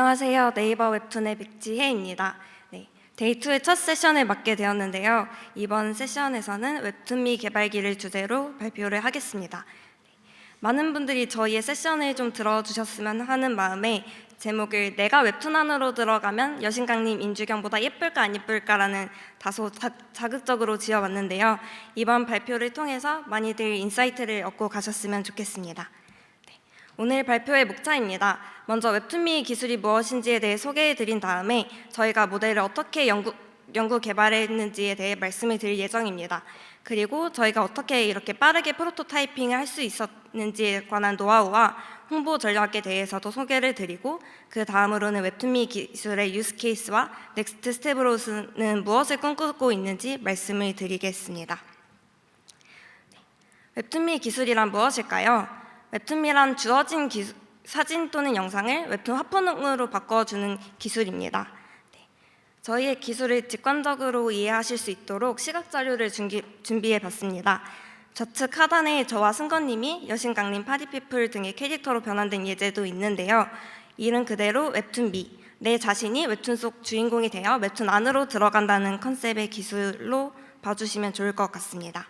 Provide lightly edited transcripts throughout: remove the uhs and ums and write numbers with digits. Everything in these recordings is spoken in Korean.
안녕하세요. 네이버 웹툰의 백지혜입니다. 네, 데이2의 첫 세션을 맡게 되었는데요. 이번 세션에서는 웹툰미 개발기를 주제로 발표를 하겠습니다. 많은 분들이 저희의 세션을 좀 들어주셨으면 하는 마음에 제목을 내가 웹툰 안으로 들어가면 여신강님 임주경보다 예쁠까 안 예쁠까라는 다소 자극적으로 지어봤는데요. 이번 발표를 통해서 많이들 인사이트를 얻고 가셨으면 좋겠습니다. 오늘 발표의 목차입니다. 먼저 웹툰미 기술이 무엇인지에 대해 소개해드린 다음에 저희가 모델을 어떻게 연구 개발했는지에 대해 말씀을 드릴 예정입니다. 그리고 저희가 어떻게 이렇게 빠르게 프로토타이핑을 할 수 있었는지에 관한 노하우와 홍보 전략에 대해서도 소개를 드리고, 그 다음으로는 웹툰미 기술의 유스 케이스와 넥스트 스텝으로는 무엇을 꿈꾸고 있는지 말씀을 드리겠습니다. 웹툰미 기술이란 무엇일까요? 웹툰미란 주어진 사진 또는 영상을 웹툰 화풍으로 바꿔주는 기술입니다. 저희의 기술을 직관적으로 이해하실 수 있도록 시각자료를 준비해봤습니다. 좌측 하단에 저와 승건님이 여신강님, 파티피플 등의 캐릭터로 변환된 예제도 있는데요. 이른 그대로 웹툰미, 내 자신이 웹툰 속 주인공이 되어 웹툰 안으로 들어간다는 컨셉의 기술로 봐주시면 좋을 것 같습니다.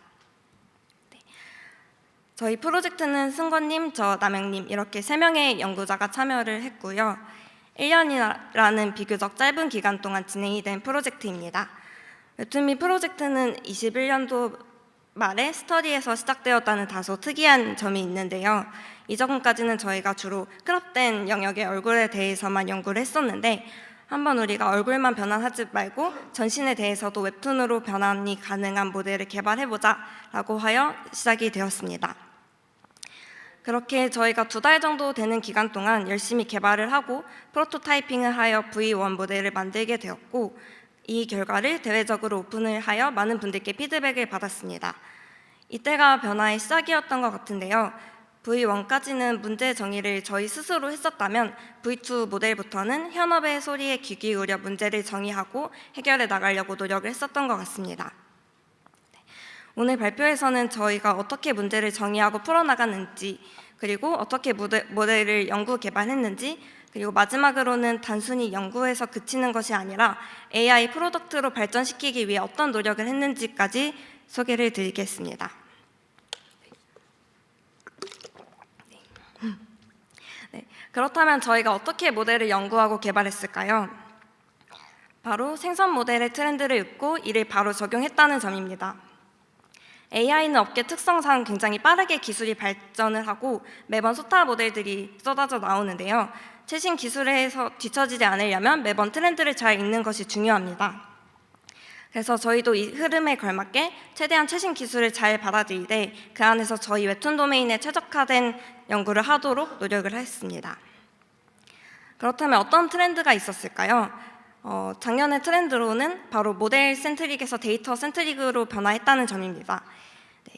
저희 프로젝트는 승건님, 저 남영님 이렇게 3명의 연구자가 참여를 했고요. 1년이라는 비교적 짧은 기간 동안 진행이 된 프로젝트입니다. 웹툰미 프로젝트는 21년도 말에 스터디에서 시작되었다는 다소 특이한 점이 있는데요. 이전까지는 저희가 주로 크롭된 영역의 얼굴에 대해서만 연구를 했었는데, 한번 우리가 얼굴만 변환하지 말고 전신에 대해서도 웹툰으로 변환이 가능한 모델을 개발해보자 라고 하여 시작이 되었습니다. 그렇게 저희가 2달 정도 되는 기간 동안 열심히 개발을 하고 프로토타이핑을 하여 V1 모델을 만들게 되었고, 이 결과를 대외적으로 오픈을 하여 많은 분들께 피드백을 받았습니다. 이때가 변화의 시작이었던 것 같은데요. V1까지는 문제 정의를 저희 스스로 했었다면 V2 모델부터는 현업의 소리에 귀 기울여 문제를 정의하고 해결해 나가려고 노력을 했었던 것 같습니다. 오늘 발표에서는 저희가 어떻게 문제를 정의하고 풀어나갔는지, 그리고 어떻게 모델을 연구 개발했는지, 그리고 마지막으로는 단순히 연구에서 그치는 것이 아니라 AI 프로덕트로 발전시키기 위해 어떤 노력을 했는지까지 소개를 드리겠습니다. 그렇다면 저희가 어떻게 모델을 연구하고 개발했을까요? 바로 생선 모델의 트렌드를 읽고 이를 바로 적용했다는 점입니다. AI는 업계 특성상 굉장히 빠르게 기술이 발전을 하고 매번 소타 모델들이 쏟아져 나오는데요. 최신 기술에서 뒤처지지 않으려면 매번 트렌드를 잘 읽는 것이 중요합니다. 그래서 저희도 이 흐름에 걸맞게 최대한 최신 기술을 잘 받아들이되 그 안에서 저희 웹툰 도메인에 최적화된 연구를 하도록 노력을 했습니다. 그렇다면 어떤 트렌드가 있었을까요? 작년의 트렌드로는 바로 모델 센트릭에서 데이터 센트릭으로 변화했다는 점입니다.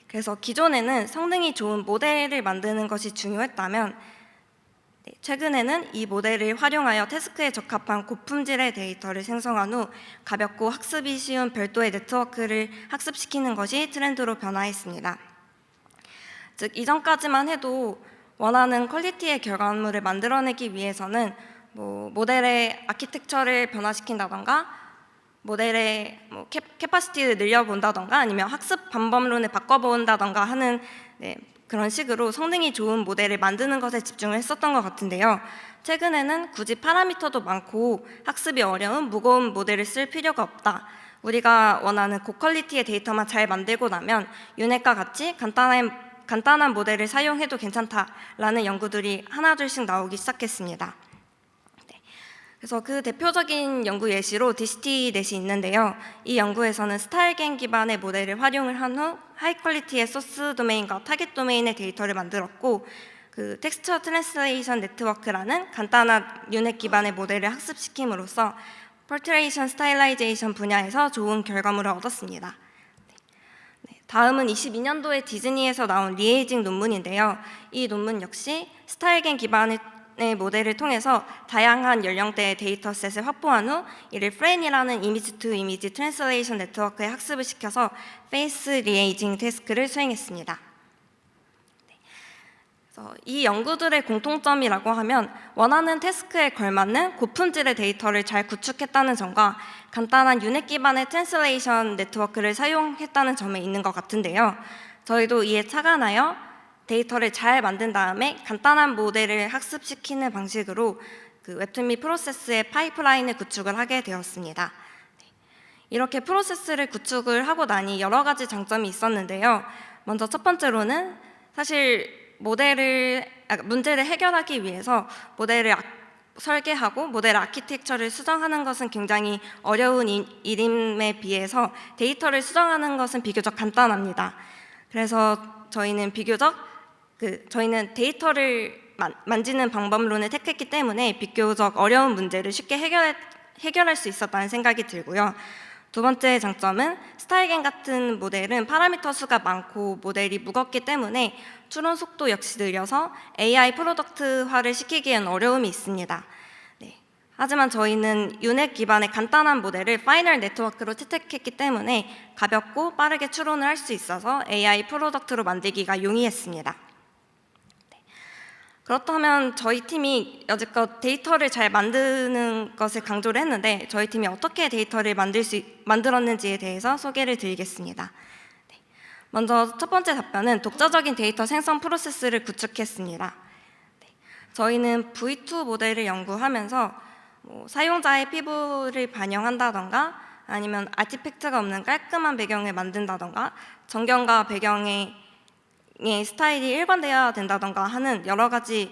그래서 기존에는 성능이 좋은 모델을 만드는 것이 중요했다면 최근에는 이 모델을 활용하여 태스크에 적합한 고품질의 데이터를 생성한 후 가볍고 학습이 쉬운 별도의 네트워크를 학습시키는 것이 트렌드로 변화했습니다. 즉 이전까지만 해도 원하는 퀄리티의 결과물을 만들어내기 위해서는 모델의 아키텍처를 변화시킨다던가 모델의 캐파시티를 늘려본다던가 아니면 학습 방법론을 바꿔본다던가 하는 그런 식으로 성능이 좋은 모델을 만드는 것에 집중을 했었던 것 같은데요. 최근에는 굳이 파라미터도 많고 학습이 어려운 무거운 모델을 쓸 필요가 없다. 우리가 원하는 고퀄리티의 데이터만 잘 만들고 나면 유넷과 같이 간단한 모델을 사용해도 괜찮다라는 연구들이 하나둘씩 나오기 시작했습니다. 그래서 그 대표적인 연구 예시로 DCT넷이 있는데요. 이 연구에서는 스타일갱 기반의 모델을 활용을 한 후 하이 퀄리티의 소스 도메인과 타겟 도메인의 데이터를 만들었고, 그 텍스처 트랜슬레이션 네트워크라는 간단한 유넷 기반의 모델을 학습시킴으로써 포트레이션 스타일라이제이션 분야에서 좋은 결과물을 얻었습니다. 다음은 22년도에 디즈니에서 나온 리에이징 논문인데요. 이 논문 역시 스타일갱 기반의 모델을 통해서 다양한 연령대의 데이터셋을 확보한 후 이를 프레인이라는 이미지 투 이미지 트랜슬레이션 네트워크에 학습을 시켜서 페이스 리에이징 태스크를 수행했습니다. 그래서 이 연구들의 공통점이라고 하면 원하는 태스크에 걸맞는 고품질의 데이터를 잘 구축했다는 점과 간단한 유닛 기반의 트랜슬레이션 네트워크를 사용했다는 점에 있는 것 같은데요. 저희도 이에 착안하여 데이터를 잘 만든 다음에 간단한 모델을 학습시키는 방식으로 그 웹툰 및 프로세스의 파이프라인을 구축을 하게 되었습니다. 이렇게 프로세스를 구축을 하고 나니 여러 가지 장점이 있었는데요. 먼저 첫 번째로는 사실 문제를 해결하기 위해서 모델을 설계하고 모델 아키텍처를 수정하는 것은 굉장히 어려운 일임에 비해서 데이터를 수정하는 것은 비교적 간단합니다. 그래서 저희는 저희는 데이터를 만지는 방법론을 택했기 때문에 비교적 어려운 문제를 쉽게 해결할 수 있었다는 생각이 들고요. 두 번째 장점은 스타일겐 같은 모델은 파라미터 수가 많고 모델이 무겁기 때문에 추론 속도 역시 느려서 AI 프로덕트화를 시키기엔 어려움이 있습니다. 네. 하지만 저희는 유닛 기반의 간단한 모델을 파이널 네트워크로 채택했기 때문에 가볍고 빠르게 추론을 할 수 있어서 AI 프로덕트로 만들기가 용이했습니다. 그렇다면 저희 팀이 여지껏 데이터를 잘 만드는 것을 강조를 했는데 저희 팀이 어떻게 데이터를 만들었는지에 대해서 소개를 드리겠습니다. 먼저 첫 번째 답변은 독자적인 데이터 생성 프로세스를 구축했습니다. 저희는 V2 모델을 연구하면서 사용자의 피부를 반영한다던가 아니면 아티팩트가 없는 깔끔한 배경을 만든다던가 정경과 배경의 스타일이 일관되어야 된다던가 하는 여러 가지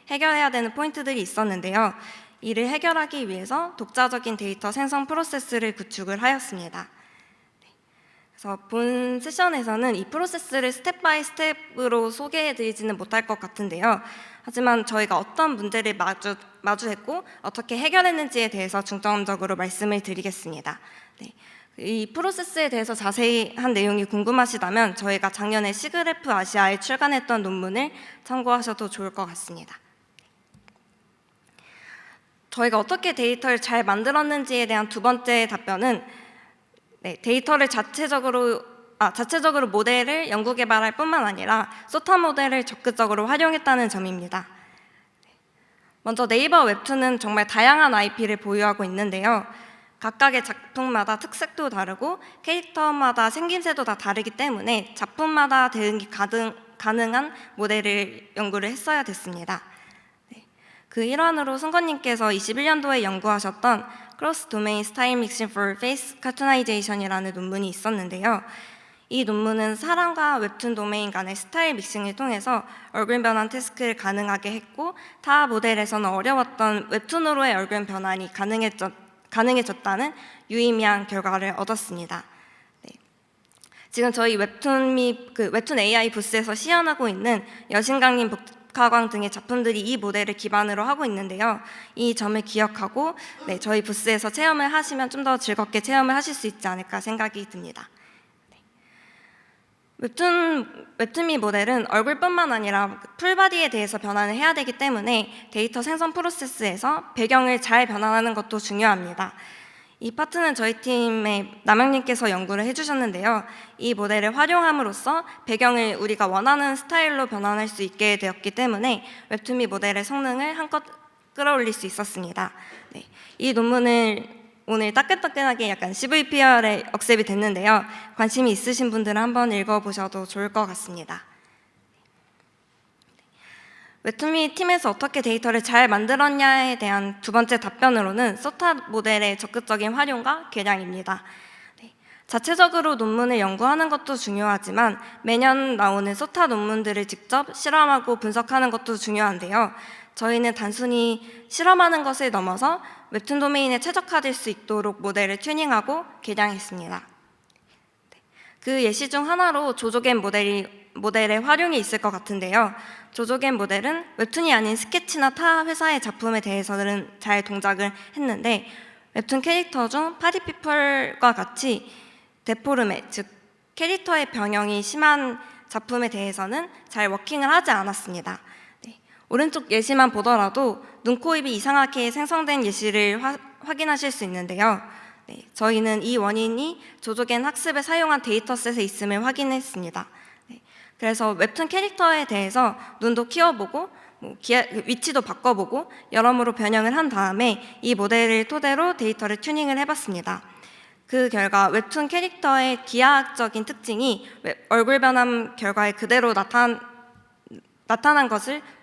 해결해야 되는 포인트들이 있었는데요. 이를 해결하기 위해서 독자적인 데이터 생성 프로세스를 구축을 하였습니다. 그래서 본 세션에서는 이 프로세스를 스텝 바이 스텝으로 소개해드리지는 못할 것 같은데요. 하지만 저희가 어떤 문제를 마주했고 어떻게 해결했는지에 대해서 중점적으로 말씀을 드리겠습니다. 이 프로세스에 대해서 자세한 내용이 궁금하시다면 저희가 작년에 시그래프 아시아에 출간했던 논문을 참고하셔도 좋을 것 같습니다. 저희가 어떻게 데이터를 잘 만들었는지에 대한 두 번째 답변은 데이터를 자체적으로 모델을 연구 개발할 뿐만 아니라 소타 모델을 적극적으로 활용했다는 점입니다. 먼저 네이버 웹툰은 정말 다양한 IP를 보유하고 있는데요. 각각의 작품마다 특색도 다르고 캐릭터마다 생김새도 다 다르기 때문에 작품마다 대응이 가능한 모델을 연구를 했어야 됐습니다. 그 일환으로 승건님께서 21년도에 연구하셨던 크로스 도메인 스타일 믹싱 for face cartoonization이라는 논문이 있었는데요. 이 논문은 사람과 웹툰 도메인 간의 스타일 믹싱을 통해서 얼굴 변환 태스크를 가능하게 했고 타 모델에서는 어려웠던 웹툰으로의 얼굴 변환이 가능해졌다는 유의미한 결과를 얻었습니다. 지금 저희 웹툰 AI 부스에서 시연하고 있는 여신강림 복화광 등의 작품들이 이 모델을 기반으로 하고 있는데요. 이 점을 기억하고 저희 부스에서 체험을 하시면 좀 더 즐겁게 체험을 하실 수 있지 않을까 생각이 듭니다. 웹툰 및 모델은 얼굴뿐만 아니라 풀바디에 대해서 변환을 해야 되기 때문에 데이터 생성 프로세스에서 배경을 잘 변환하는 것도 중요합니다. 이 파트는 저희 팀의 남영님께서 연구를 해주셨는데요. 이 모델을 활용함으로써 배경을 우리가 원하는 스타일로 변환할 수 있게 되었기 때문에 웹툰 및 모델의 성능을 한껏 끌어올릴 수 있었습니다. 이 논문을 오늘 따끈따끈하게 약간 CVPR에 억셉이 됐는데요. 관심이 있으신 분들은 한번 읽어보셔도 좋을 것 같습니다. 웹툰 및 팀에서 어떻게 데이터를 잘 만들었냐에 대한 두 번째 답변으로는 소타 모델의 적극적인 활용과 개량입니다. 자체적으로 논문을 연구하는 것도 중요하지만 매년 나오는 소타 논문들을 직접 실험하고 분석하는 것도 중요한데요. 저희는 단순히 실험하는 것을 넘어서 웹툰 도메인에 최적화될 수 있도록 모델을 튜닝하고 개량했습니다. 그 예시 중 하나로 조조겐 모델의 활용이 있을 것 같은데요. 조조겐 모델은 웹툰이 아닌 스케치나 타 회사의 작품에 대해서는 잘 동작을 했는데 웹툰 캐릭터 중 파티피플과 같이 데포르메, 즉 캐릭터의 변형이 심한 작품에 대해서는 잘 워킹을 하지 않았습니다. 오른쪽 예시만 보더라도 눈, 코, 입이 이상하게 생성된 예시를 확인하실 수 있는데요. 저희는 이 원인이 조조겐 학습에 사용한 데이터셋에 있음을 확인했습니다. 그래서 웹툰 캐릭터에 대해서 눈도 키워보고 위치도 바꿔보고 여러모로 변형을 한 다음에 이 모델을 토대로 데이터를 튜닝을 해봤습니다. 그 결과 웹툰 캐릭터의 기하학적인 특징이 얼굴 변환 결과에 그대로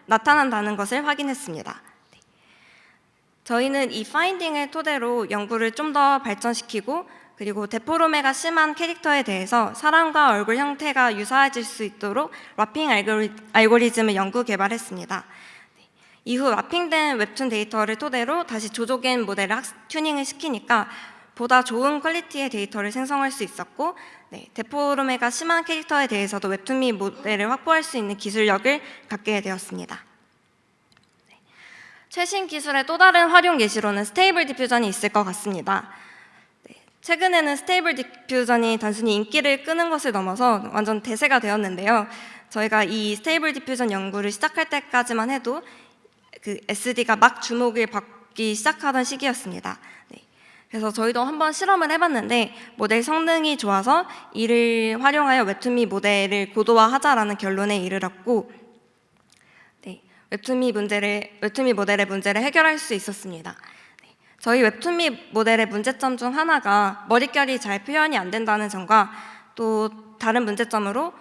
나타난다는 것을 확인했습니다. 저희는 이 파인딩을 토대로 연구를 좀 더 발전시키고 그리고 데포르메가 심한 캐릭터에 대해서 사람과 얼굴 형태가 유사해질 수 있도록 랍핑 알고리즘을 연구 개발했습니다. 이후 랍핑된 웹툰 데이터를 토대로 다시 조조겐 모델을 튜닝을 시키니까 보다 좋은 퀄리티의 데이터를 생성할 수 있었고 데포르메가 심한 캐릭터에 대해서도 웹툰 및 모델을 확보할 수 있는 기술력을 갖게 되었습니다. 최신 기술의 또 다른 활용 예시로는 스테이블 디퓨전이 있을 것 같습니다. 최근에는 스테이블 디퓨전이 단순히 인기를 끄는 것을 넘어서 완전 대세가 되었는데요. 저희가 이 스테이블 디퓨전 연구를 시작할 때까지만 해도 그 SD가 막 주목을 받기 시작하던 시기였습니다. 그래서 저희도 한번 실험을 해봤는데 모델 성능이 좋아서 이를 활용하여 웹툰 및 모델을 고도화하자라는 결론에 이르렀고 웹툰 및 모델의 문제를 해결할 수 있었습니다. 저희 웹툰 및 모델의 문제점 중 하나가 머릿결이 잘 표현이 안 된다는 점과 또 다른 문제점으로는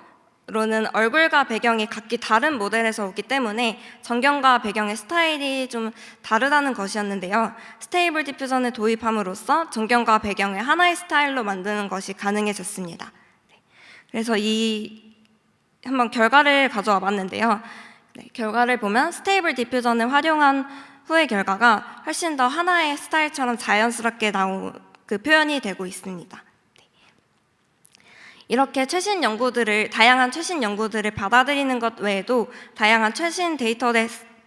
얼굴과 배경이 각기 다른 모델에서 오기 때문에 전경과 배경의 스타일이 좀 다르다는 것이었는데요. 스테이블 디퓨전을 도입함으로써 전경과 배경을 하나의 스타일로 만드는 것이 가능해졌습니다. 그래서 한번 결과를 가져와 봤는데요. 결과를 보면 스테이블 디퓨전을 활용한 후의 결과가 훨씬 더 하나의 스타일처럼 자연스럽게 표현이 되고 있습니다. 이렇게 다양한 최신 연구들을 받아들이는 것 외에도 다양한 최신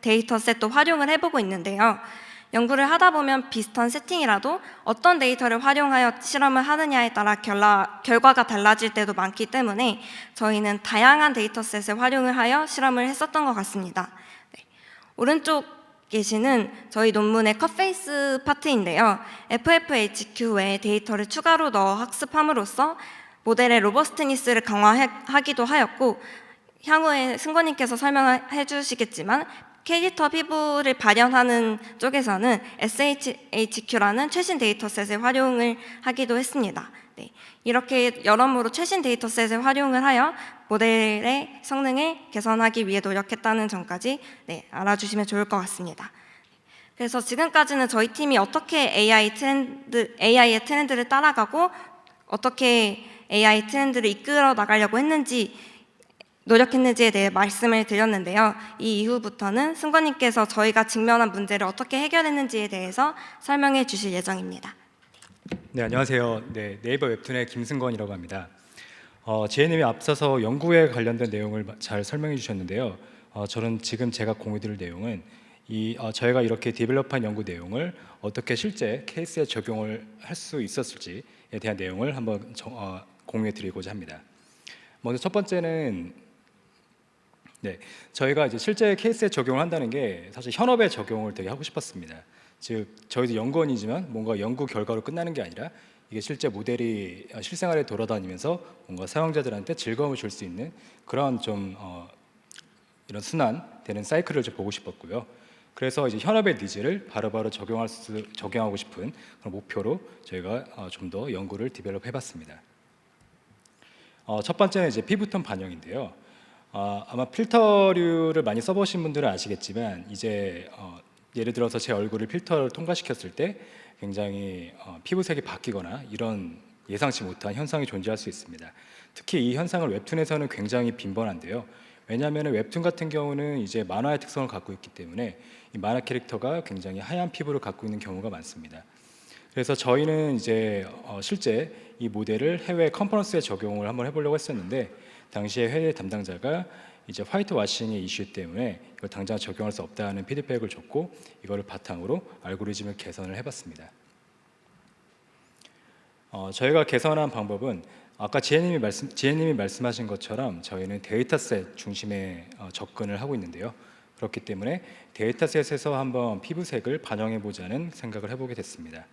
데이터셋도 활용을 해보고 있는데요. 연구를 하다 보면 비슷한 세팅이라도 어떤 데이터를 활용하여 실험을 하느냐에 따라 결과가 달라질 때도 많기 때문에 저희는 다양한 데이터셋을 활용을 하여 실험을 했었던 것 같습니다. 오른쪽 예시는 저희 논문의 컷페이스 파트인데요. FFHQ 외에 데이터를 추가로 넣어 학습함으로써 모델의 로버스트니스를 강화하기도 하였고 향후에 승권님께서 설명해 주시겠지만 캐릭터 피부를 발현하는 쪽에서는 SHHQ라는 최신 데이터셋을 활용을 하기도 했습니다. 이렇게 여러모로 최신 데이터셋을 활용을 하여 모델의 성능을 개선하기 위해 노력했다는 점까지 알아주시면 좋을 것 같습니다. 그래서 지금까지는 저희 팀이 어떻게 AI의 트렌드를 따라가고 어떻게 AI 트렌드를 이끌어 나가려고 노력했는지에 대해 말씀을 드렸는데요. 이 이후부터는 승권님께서 저희가 직면한 문제를 어떻게 해결했는지에 대해서 설명해 주실 예정입니다. 네, 안녕하세요. 네이버 웹툰의 김승건이라고 합니다. 지혜님이 앞서서 연구에 관련된 내용을 잘 설명해 주셨는데요. 저는 지금 제가 공유드릴 내용은 저희가 이렇게 디벨롭한 연구 내용을 어떻게 실제 케이스에 적용을 할 수 있었을지에 대한 내용을 한번 공유해 드리고자 합니다. 먼저 첫 번째는 저희가 이제 실제 케이스에 적용을 한다는 게 사실 현업에 적용을 되게 하고 싶었습니다. 즉 저희도 연구원이지만 뭔가 연구 결과로 끝나는 게 아니라 이게 실제 모델이 실생활에 돌아다니면서 뭔가 사용자들한테 즐거움을 줄 수 있는 그런 좀 이런 순환되는 사이클을 좀 보고 싶었고요. 그래서 이제 현업의 니즈를 바로바로 적용하고 싶은 그런 목표로 저희가 좀 더 연구를 디벨롭해봤습니다. 첫 번째는 이제 피부톤 반영인데요. 아마 필터류를 많이 써보신 분들은 아시겠지만 이제 예를 들어서 제 얼굴을 필터를 통과시켰을 때 굉장히 피부색이 바뀌거나 이런 예상치 못한 현상이 존재할 수 있습니다. 특히 이 현상을 웹툰에서는 굉장히 빈번한데요. 왜냐하면 웹툰 같은 경우는 이제 만화의 특성을 갖고 있기 때문에 이 만화 캐릭터가 굉장히 하얀 피부를 갖고 있는 경우가 많습니다. 그래서 저희는 이제 실제 이 모델을 해외 컨퍼런스에 적용을 한번 해보려고 했었는데 당시에 해외 담당자가 이제 화이트 와싱의 이슈 때문에 이걸 당장 적용할 수 없다는 피드백을 줬고 이거를 바탕으로 알고리즘을 개선을 해봤습니다. 저희가 개선한 방법은 아까 지혜님이 말씀하신 것처럼 저희는 데이터셋 중심의 접근을 하고 있는데요. 그렇기 때문에 데이터셋에서 한번 피부색을 반영해보자는 생각을 해보게 됐습니다.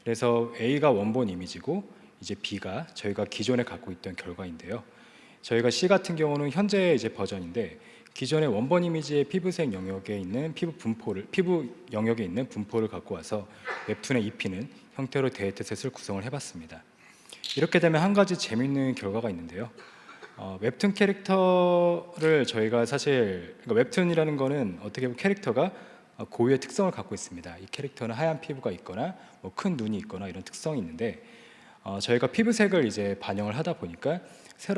그래서 A가 원본 이미지고 이제 B가 저희가 기존에 갖고 있던 결과인데요. 저희가 C 같은 경우는 현재 이제 버전인데 기존의 원본 이미지의 피부색 영역에 있는 피부 영역에 있는 분포를 갖고 와서 웹툰에 입히는 형태로 데이터셋을 구성을 해봤습니다. 이렇게 되면 한 가지 재미있는 결과가 있는데요. 웹툰 캐릭터를 저희가 사실 그러니까 웹툰이라는 거는 어떻게 보면 캐릭터가 고유의 특성을 갖고 있습니다. 이 캐릭터는 하얀 피부가 있거나 뭐 큰 눈이 있거나 이런 특성이 있는데 저희가 피부색을 이제 반영을 하다 보니까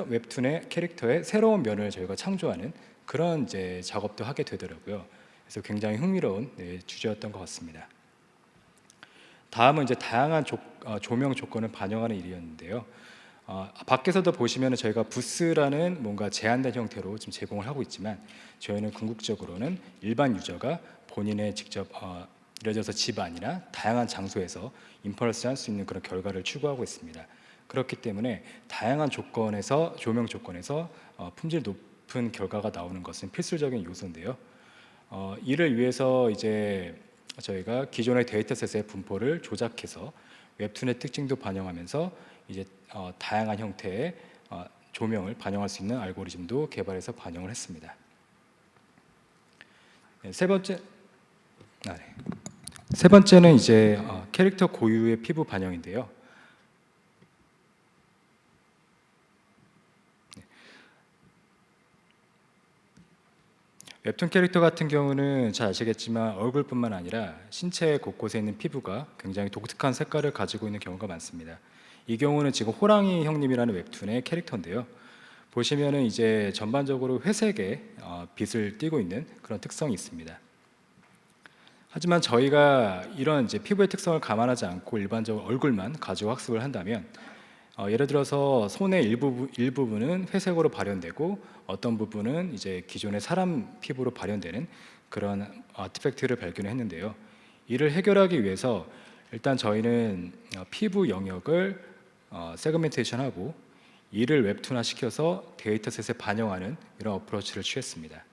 웹툰의 캐릭터의 새로운 면을 저희가 창조하는 그런 이제 작업도 하게 되더라고요. 그래서 굉장히 흥미로운 주제였던 것 같습니다. 다음은 이제 다양한 조명 조건을 반영하는 일이었는데요. 밖에서도 보시면 저희가 부스라는 뭔가 제한된 형태로 지금 제공을 하고 있지만 저희는 궁극적으로는 일반 유저가 본인의 직접 예를 들어서 집 안이나 다양한 장소에서 인펄스 할 수 있는 그런 결과를 추구하고 있습니다. 그렇기 때문에 다양한 조명 조건에서 품질 높은 결과가 나오는 것은 필수적인 요소인데요. 이를 위해서 이제 저희가 기존의 데이터셋의 분포를 조작해서 웹툰의 특징도 반영하면서 이제 다양한 형태의 조명을 반영할 수 있는 알고리즘도 개발해서 반영을 했습니다. 세 번째는 이제 캐릭터 고유의 피부 반영인데요. 웹툰 캐릭터 같은 경우는 잘 아시겠지만 얼굴뿐만 아니라 신체 곳곳에 있는 피부가 굉장히 독특한 색깔을 가지고 있는 경우가 많습니다. 이 경우는 지금 호랑이 형님이라는 웹툰의 캐릭터인데요. 보시면은 이제 전반적으로 회색의 빛을 띠고 있는 그런 특성이 있습니다. 하지만 저희가 이런 이제 피부의 특성을 감안하지 않고 일반적으로 얼굴만 가지고 학습을 한다면 예를 들어서 손의 일부분은 회색으로 발현되고 어떤 부분은 이제 기존의 사람 피부로 발현되는 그런 아티팩트를 발견했는데요. 이를 해결하기 위해서 일단 저희는 피부 영역을 세그멘테이션하고 이를 웹툰화 시켜서 데이터셋에 반영하는 이런 어프로치를 취했습니다.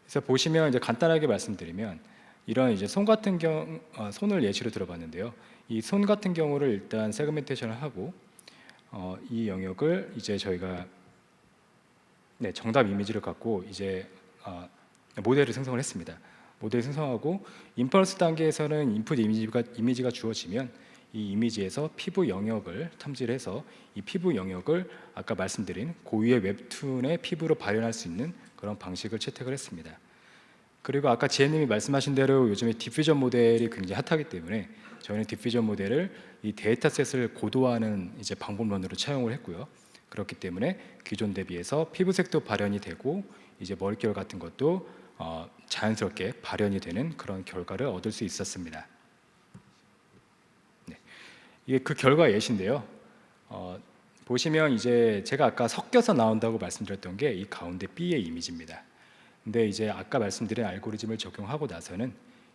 그래서 보시면 이제 간단하게 말씀드리면 이런 이제 손을 예시로 들어봤는데요. 이 손 같은 경우를 일단 세그멘테이션을 하고 이 영역을 이제 저희가 정답 이미지를 갖고 이제 모델을 생성을 했습니다. 모델 생성하고 인퍼런스 단계에서는 인풋 이미지가 주어지면 이 이미지에서 피부 영역을 탐지를 해서 이 피부 영역을 아까 말씀드린 고유의 웹툰의 피부로 발현할 수 있는 그런 방식을 채택을 했습니다. 그리고 아까 지혜님이 말씀하신 대로 요즘에 디퓨전 모델이 굉장히 핫하기 때문에 저희는 디퓨전 모델을 이 데이터셋을 고도화하는 이제 방법론으로 차용을 했고요. 그렇기 때문에 기존 대비해서 피부색도 발현이 되고 이제 머릿결 같은 것도 자연스럽게 발현이 되는 그런 결과를 얻을 수 있었습니다. 이게 그 결과 예시인데요. 보시면 이제 제가 아까 섞여서 나온다고 말씀드렸던 게 이 가운데 B의 이미지입니다. 근데 이제 아까 말씀드린 알고리즘을 적용하고 나서는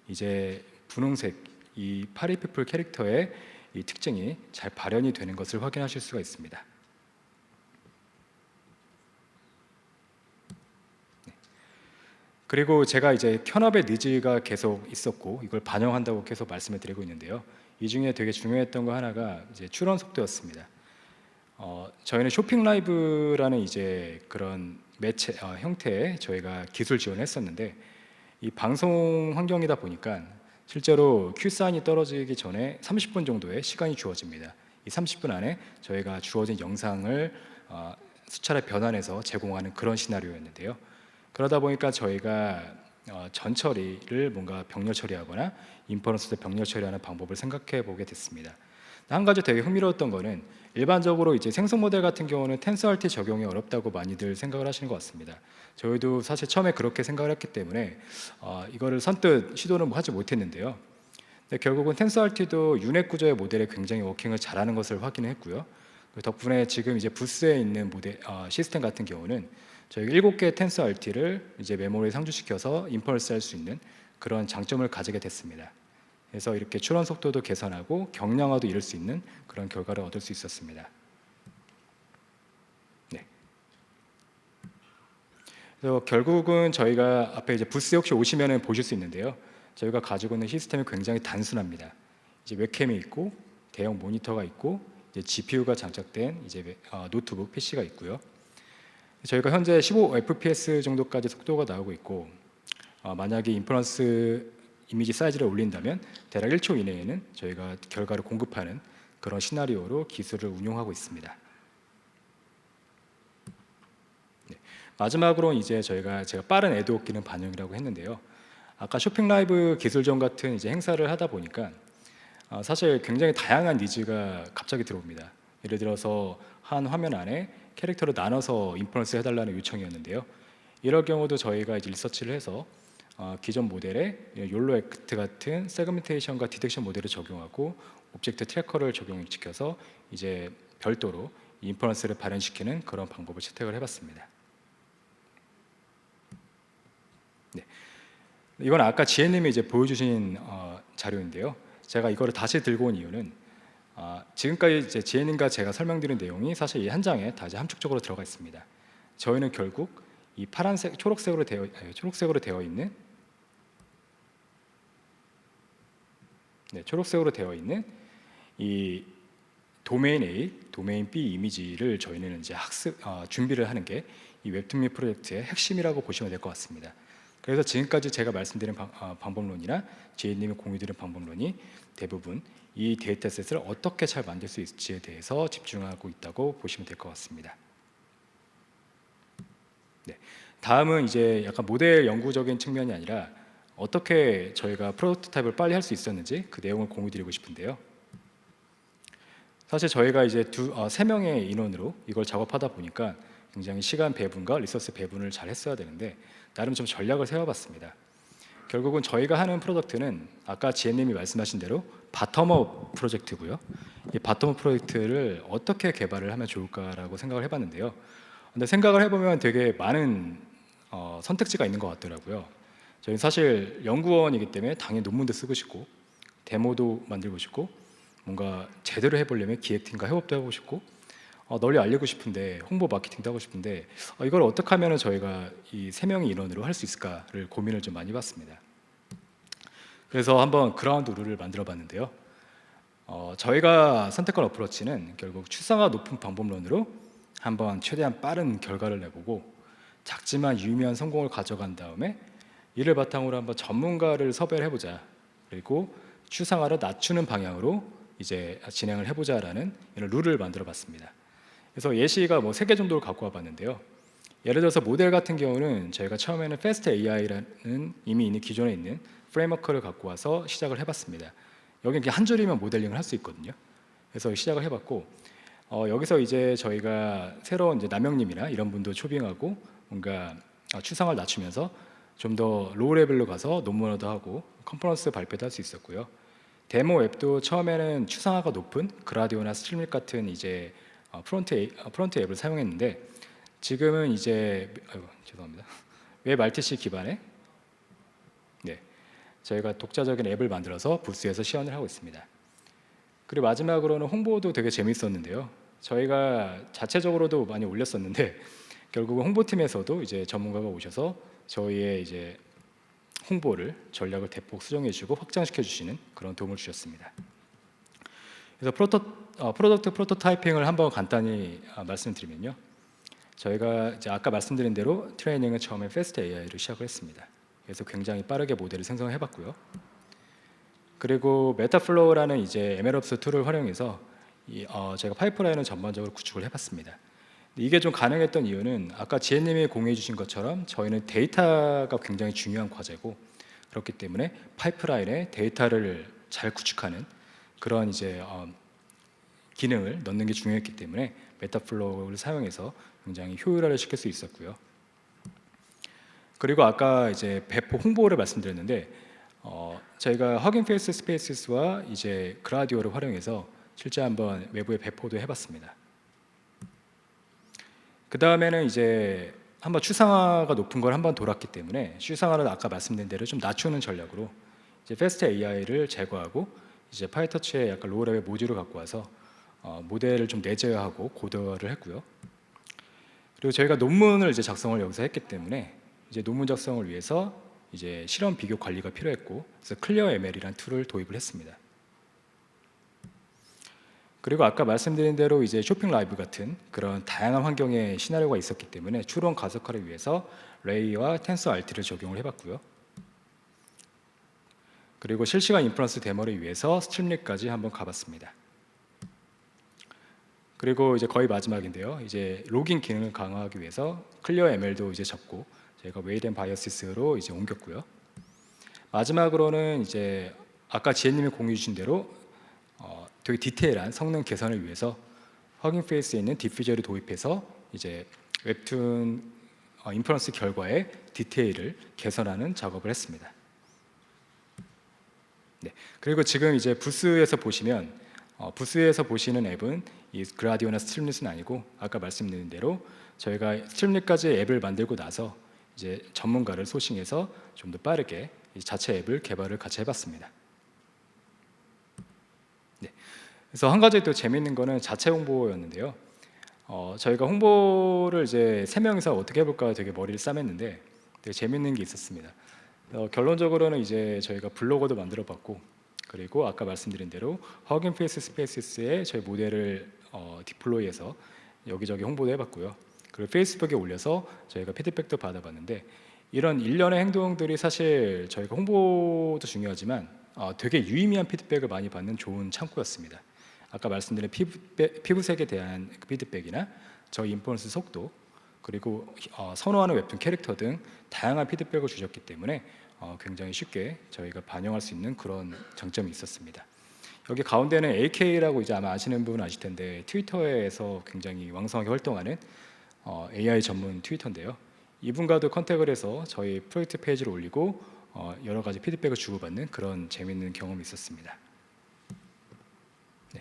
이제 분홍색 이 파리피플 캐릭터의 이 특징이 잘 발현이 되는 것을 확인하실 수가 있습니다. 그리고 제가 이제 켠업의 니즈가 계속 있었고 이걸 반영한다고 계속 말씀을 드리고 있는데요. 이 중에 되게 중요했던 거 하나가 이제 출원 속도였습니다. 저희는 쇼핑 라이브라는 이제 그런 매체 형태의 저희가 기술 지원했었는데 이 방송 환경이다 보니까 실제로 큐 사인이 떨어지기 전에 30분 정도의 시간이 주어집니다. 이 30분 안에 저희가 주어진 영상을 수차례 변환해서 제공하는 그런 시나리오였는데요. 그러다 보니까 저희가 전 처리를 뭔가 병렬 처리하거나 인퍼런스 때 병렬 처리하는 방법을 생각해 보게 됐습니다. 한 가지 되게 흥미로웠던 거는 일반적으로 이제 생성 모델 같은 경우는 텐서RT 적용이 어렵다고 많이들 생각을 하시는 것 같습니다. 저희도 사실 처음에 그렇게 생각을 했기 때문에 이거를 선뜻 시도는 하지 못했는데요. 근데 결국은 텐서RT도 유넷 구조의 모델에 굉장히 워킹을 잘하는 것을 확인했고요. 덕분에 지금 이제 부스에 있는 모델 시스템 같은 경우는 저희 7개의 텐서RT를 이제 메모리에 상주시켜서 인펄스 할 수 있는 그런 장점을 가지게 됐습니다. 그래서 이렇게 출원 속도도 개선하고 경량화도 이룰 수 있는 그런 결과를 얻을 수 있었습니다. 네. 그래서 결국은 저희가 앞에 이제 부스 혹시 오시면은 보실 수 있는데요. 저희가 가지고 있는 시스템이 굉장히 단순합니다. 이제 웹캠이 있고 대형 모니터가 있고 이제 GPU가 장착된 이제 노트북 PC가 있고요. 저희가 현재 15 fps 정도까지 속도가 나오고 있고 만약에 인퍼런스 이미지 사이즈를 올린다면 대략 1초 이내에는 저희가 결과를 공급하는 그런 시나리오로 기술을 운용하고 있습니다. 네. 마지막으로 이제 제가 빠른 애드옥 기능 반영이라고 했는데요. 아까 쇼핑 라이브 기술전 같은 이제 행사를 하다 보니까 사실 굉장히 다양한 니즈가 갑자기 들어옵니다. 예를 들어서 한 화면 안에 캐릭터를 나눠서 인퍼런스 해달라는 요청이었는데요. 이럴 경우도 저희가 이제 리서치를 해서 기존 모델에 욜로 액트 같은 세그멘테이션과 디텍션 모델을 적용하고 오브젝트 트래커를 적용시켜서 이제 별도로 인퍼런스를 발현시키는 그런 방법을 채택을 해봤습니다. 네. 이건 아까 지혜님이 이제 보여주신 자료인데요. 제가 이거를 다시 들고 온 이유는 지금까지 이제 지혜님과 제가 설명드린 내용이 사실 이 한 장에 다 이제 함축적으로 들어가 있습니다. 저희는 결국 이 파란색, 초록색으로 되어 있는 초록색으로 되어 있는 이 도메인 A, 도메인 B 이미지를 저희는 이제 준비를 하는 게 이 웹툰미 프로젝트의 핵심이라고 보시면 될 것 같습니다. 그래서 지금까지 제가 말씀드린 방법론이나 지혜님이 공유드린 방법론이 대부분 이 데이터셋을 어떻게 잘 만들 수 있을지에 대해서 집중하고 있다고 보시면 될 것 같습니다. 네. 다음은 이제 약간 모델 연구적인 측면이 아니라 어떻게 저희가 프로토타입을 빨리 할 수 있었는지 그 내용을 공유드리고 싶은데요. 사실 저희가 이제 3명의 인원으로 이걸 작업하다 보니까 굉장히 시간 배분과 리소스 배분을 잘 했어야 되는데 나름 좀 전략을 세워봤습니다. 결국은 저희가 하는 프로덕트는 아까 지혜님이 말씀하신 대로 바텀업 프로젝트고요. 이 바텀업 프로젝트를 어떻게 개발을 하면 좋을까라고 생각을 해봤는데요. 근데 생각을 해보면 되게 많은 선택지가 있는 것 같더라고요. 저희는 사실 연구원이기 때문에 당연히 논문도 쓰고 싶고 데모도 만들고 싶고 뭔가 제대로 해보려면 기획팀과 협업도 해보고 싶고 널리 알리고 싶은데 홍보 마케팅도 하고 싶은데 이걸 어떻게 하면 저희가 이 3명의 인원으로 할 수 있을까를 고민을 좀 많이 해봤습니다. 그래서 한번 그라운드 룰을 만들어 봤는데요. 저희가 선택한 어프로치는 결국 출사가 높은 방법론으로 한번 최대한 빠른 결과를 내보고 작지만 유의미한 성공을 가져간 다음에 이를 바탕으로 한번 전문가를 섭외를 해보자. 그리고 추상화를 낮추는 방향으로 이제 진행을 해보자라는 이런 룰을 만들어봤습니다. 그래서 예시가 뭐 3개 정도를 갖고 와봤는데요. 예를 들어서 모델 같은 경우는 저희가 처음에는 Fast AI라는 이미 있는 기존에 있는 프레임워크를 갖고 와서 시작을 해봤습니다. 여기 그냥 한 줄이면 모델링을 할 수 있거든요. 그래서 시작을 해봤고 여기서 이제 저희가 새로운 이제 남영님이나 이런 분도 초빙하고 뭔가 추상을 낮추면서 좀 더 로우 레벨로 가서 논문화도 하고 컨퍼런스 발표도 할 수 있었고요. 데모 앱도 처음에는 추상화가 높은 그라디오나 스트림lit 같은 이제 프론트 앱을 사용했는데 지금은 이제 죄송합니다. 웹 RTC 기반의 저희가 독자적인 앱을 만들어서 부스에서 시연을 하고 있습니다. 그리고 마지막으로는 홍보도 되게 재밌었는데요. 저희가 자체적으로도 많이 올렸었는데 결국은 홍보팀에서도 이제 전문가가 오셔서 저희의 이제 홍보를 전략을 대폭 수정해주고 확장시켜주시는 그런 도움을 주셨습니다. 그래서 프로덕트 프로토타이핑을 한번 간단히 말씀드리면요. 저희가 이제 아까 말씀드린 대로 트레이닝은 처음에 패스트 AI로 시작을 했습니다. 그래서 굉장히 빠르게 모델을 생성을 해봤고요. 그리고 메타플로우라는 이제 MLOps 툴을 활용해서 제가 파이프라인을 전반적으로 구축을 해봤습니다. 이게 좀 가능했던 이유는 아까 지혜님이 공유해 주신 것처럼 저희는 데이터가 굉장히 중요한 과제고 그렇기 때문에 파이프라인에 데이터를 잘 구축하는 그런 이제 기능을 넣는 게 중요했기 때문에 메타플로우를 사용해서 굉장히 효율화를 시킬 수 있었고요. 그리고 아까 이제 배포 홍보를 말씀드렸는데 저희가 허깅 페이스 스페이스와 이제 그라디오를 활용해서 실제 한번 외부에 배포도 해봤습니다. 그 다음에는 이제 한번 추상화가 높은 걸 한번 돌았기 때문에 추상화를 아까 말씀드린 대로 좀 낮추는 전략으로 이제 패스트 AI를 제거하고 이제 파이터치의 약간 로우 레벨 모듈을 갖고 와서 모델을 좀 내재화하고 고도화를 했고요. 그리고 저희가 논문을 이제 작성을 여기서 했기 때문에 이제 논문 작성을 위해서 이제 실험 비교 관리가 필요했고 그래서 클리어 ML이라는 툴을 도입을 했습니다. 그리고 아까 말씀드린 대로 이제 쇼핑 라이브 같은 그런 다양한 환경의 시나리오가 있었기 때문에 추론 가속화를 위해서 레이와 텐서 RT를 적용을 해봤고요. 그리고 실시간 인퍼런스 데모를 위해서 스트림릿까지 한번 가봤습니다. 그리고 이제 거의 마지막인데요. 이제 로깅 기능을 강화하기 위해서 클리어 ML도 이제 접고 저희가 웨이드 앤 바이어시스로 이제 옮겼고요. 마지막으로는 이제 아까 지혜님이 공유해 주신 대로 되게 디테일한 성능 개선을 위해서 허깅 페이스에 있는 디퓨저를 도입해서 이제 웹툰 인퍼런스 결과의 디테일을 개선하는 작업을 했습니다. 네. 그리고 지금 이제 부스에서 보시면 부스에서 보시는 앱은 이 그라디오나 스트림릿은 아니고 아까 말씀드린 대로 저희가 스트림릿까지 앱을 만들고 나서 이제 전문가를 소싱해서 좀 더 빠르게 이 자체 앱을 개발을 같이 해봤습니다. 네. 그래서 한 가지 또 재미있는 거는 자체 홍보였는데요. 저희가 홍보를 이제 3명이서 어떻게 해볼까 되게 머리를 싸맸는데 되게 재미있는 게 있었습니다. 결론적으로는 이제 저희가 블로거도 만들어봤고 그리고 아까 말씀드린 대로 허깅 페이스 스페이스의 저희 모델을 디플로이해서 여기저기 홍보도 해봤고요. 그리고 페이스북에 올려서 저희가 피드백도 받아봤는데 이런 일련의 행동들이 사실 저희가 홍보도 중요하지만 되게 유의미한 피드백을 많이 받는 좋은 창구였습니다. 아까 말씀드린 피부색에 대한 피드백이나 저희 인퍼런스 속도 그리고 선호하는 웹툰 캐릭터 등 다양한 피드백을 주셨기 때문에 굉장히 쉽게 저희가 반영할 수 있는 그런 장점이 있었습니다. 여기 가운데는 AK라고 이제 아마 아시는 분은 아실 텐데 트위터에서 굉장히 왕성하게 활동하는 AI 전문 트위터인데요. 이분과도 컨택을 해서 저희 프로젝트 페이지를 올리고 여러 가지 피드백을 주고받는 그런 재미있는 경험이 있었습니다. 네.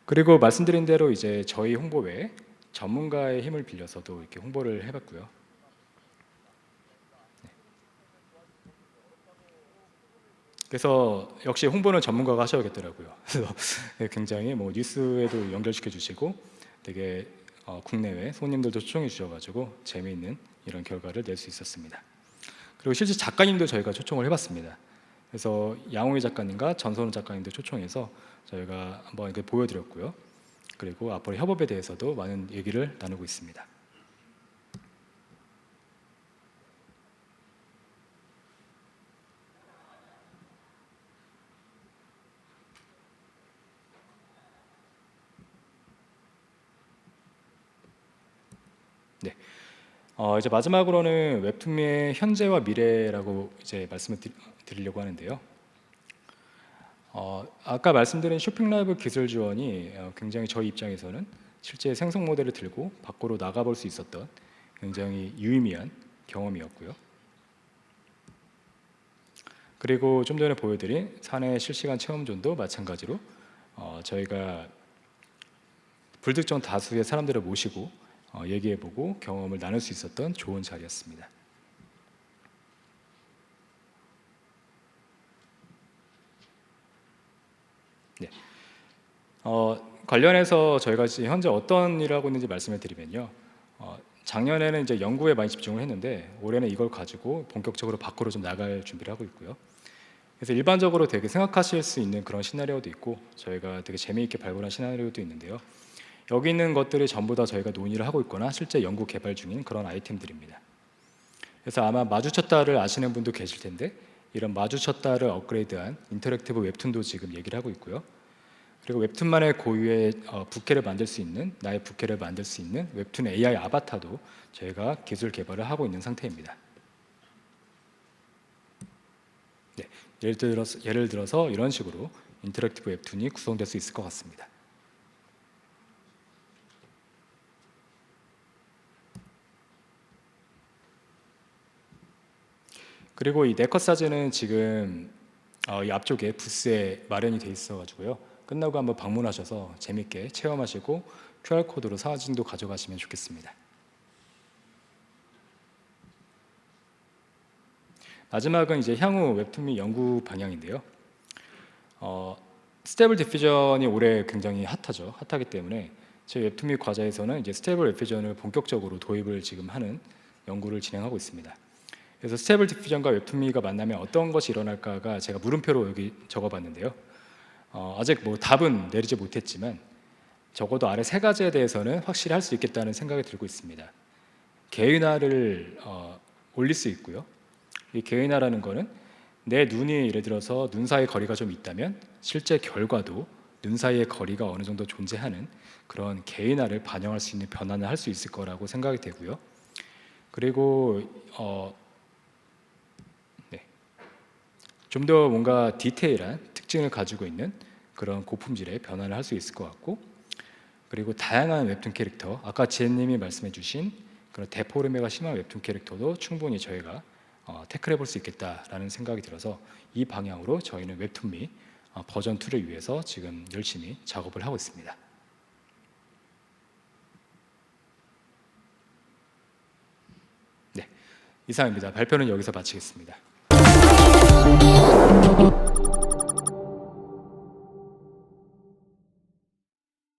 그리고 말씀드린 대로 이제 저희 홍보 외에 전문가의 힘을 빌려서도 이렇게 홍보를 해봤고요. 네. 그래서 역시 홍보는 전문가가 하셔야겠더라고요. 그래서 굉장히 뭐 뉴스에도 연결시켜 주시고 되게 국내외 손님들도 초청해 주셔가지고 재미있는 이런 결과를 낼 수 있었습니다. 그리고 실제 작가님도 저희가 초청을 해봤습니다. 그래서 양호희 작가님과 전선우 작가님도 초청해서 저희가 한번 이렇게 보여드렸고요. 그리고 앞으로 협업에 대해서도 많은 얘기를 나누고 있습니다. 네. 이제 마지막으로는 웹툰의 현재와 미래라고 이제 말씀을 드리려고 하는데요. 아까 말씀드린 쇼핑 라이브 기술 지원이 굉장히 저희 입장에서는 실제 생성 모델을 들고 밖으로 나가볼 수 있었던 굉장히 유의미한 경험이었고요. 그리고 좀 전에 보여드린 사내 실시간 체험존도 마찬가지로 저희가 불특정 다수의 사람들을 모시고 얘기해보고 경험을 나눌 수 있었던 좋은 자리였습니다. 네. 관련해서 저희가 지금 현재 어떤 일을 하고 있는지 말씀을 드리면요. 작년에는 이제 연구에 많이 집중을 했는데 올해는 이걸 가지고 본격적으로 밖으로 좀 나갈 준비를 하고 있고요. 그래서 일반적으로 되게 생각하실 수 있는 그런 시나리오도 있고 저희가 되게 재미있게 발굴한 시나리오도 있는데요. 여기 있는 것들이 전부 다 저희가 논의를 하고 있거나 실제 연구 개발 중인 그런 아이템들입니다. 그래서 아마 마주쳤다를 아시는 분도 계실 텐데 이런 마주쳤다를 업그레이드한 인터랙티브 웹툰도 지금 얘기를 하고 있고요. 그리고 웹툰만의 고유의 부캐를 만들 수 있는 나의 부캐를 만들 수 있는 웹툰 AI 아바타도 저희가 기술 개발을 하고 있는 상태입니다. 네, 예를 들어서 이런 식으로 인터랙티브 웹툰이 구성될 수 있을 것 같습니다. 그리고 이 네컷 사진은 지금 이 앞쪽에 부스에 마련이 돼 있어가지고요. 끝나고 한번 방문하셔서 재밌게 체험하시고 QR 코드로 사진도 가져가시면 좋겠습니다. 마지막은 이제 향후 웹툰 및 연구 방향인데요. 스테이블 디퓨전이 올해 굉장히 핫하죠. 핫하기 때문에 저희 웹툰 및 과제에서는 이제 스테이블 디퓨전을 본격적으로 도입을 지금 하는 연구를 진행하고 있습니다. 그래서 스테이블 디퓨전과 웹툰미가 만나면 어떤 것이 일어날까가 제가 물음표로 여기 적어봤는데요. 아직 뭐 답은 내리지 못했지만 적어도 아래 세 가지에 대해서는 확실히 할 수 있겠다는 생각이 들고 있습니다. 개인화를 올릴 수 있고요. 이 개인화라는 거는 내 눈이 예를 들어서 눈 사이 거리가 좀 있다면 실제 결과도 눈 사이의 거리가 어느 정도 존재하는 그런 개인화를 반영할 수 있는 변환을 할 수 있을 거라고 생각이 되고요. 그리고 좀 더 뭔가 디테일한 특징을 가지고 있는 그런 고품질의 변환을 할 수 있을 것 같고, 그리고 다양한 웹툰 캐릭터, 아까 지혜님이 말씀해주신 그런 데포르메가 심한 웹툰 캐릭터도 충분히 저희가 태클해 볼 수 있겠다라는 생각이 들어서 이 방향으로 저희는 웹툰 미 버전 2를 위해서 지금 열심히 작업을 하고 있습니다. 네, 이상입니다. 발표는 여기서 마치겠습니다.